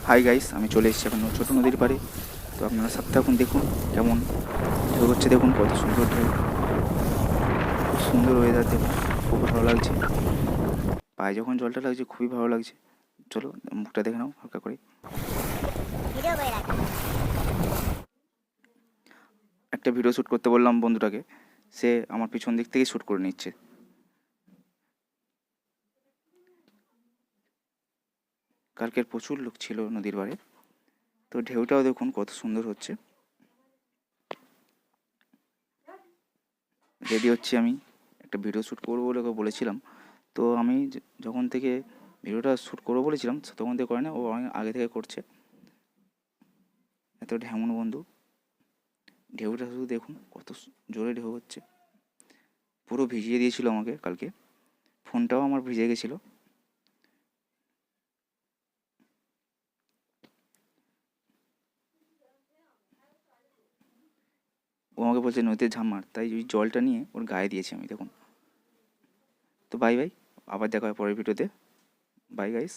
Hi guys, আমি চলে এসেছি এখন ছোটো নদীর পাড়ে। তো আপনারা সাথে থাকুন, দেখুন কেমন ঢেউ হচ্ছে, দেখুন কত সুন্দর ঢেউ, খুব সুন্দর ওয়েদার, দেখুন খুব ভালো লাগছে। পায়ে যখন জলটা লাগছে খুবই ভালো লাগছে। চলো মুখটা দেখে নাও হালকা করে। একটা ভিডিও শ্যুট করতে বললাম বন্ধুটাকে, সে আমার পিছন দিক থেকেই শ্যুট করে নিচ্ছে। কালকের প্রচুর লোক ছিল নদীর পাড়ে, তো ঢেউটাও দেখুন কত সুন্দর হচ্ছে। রেডি হচ্ছি, আমি একটা ভিডিও শ্যুট করবো বলে ওকে বলেছিলাম। তো আমি যখন থেকে ভিডিওটা শ্যুট করবো বলেছিলাম তখন থেকে করে না, ও অনেক আগে থেকে করছে। এত ঢেমন বন্ধু, ঢেউটা শুধু দেখুন কত জোরে ঢেউ হচ্ছে। পুরো ভিজিয়ে দিয়েছিল আমাকে কালকে, ফোনটাও আমার ভিজে গেছিলো। ও আমাকে বলছে নদীতে ঝাঁপ মার, তাই ওই জলটা নিয়ে ওর গায়ে দিয়েছি আমি, দেখুন। তো বাই বাই, আবার দেখা হয় পরের ভিডিওতে। Bye guys.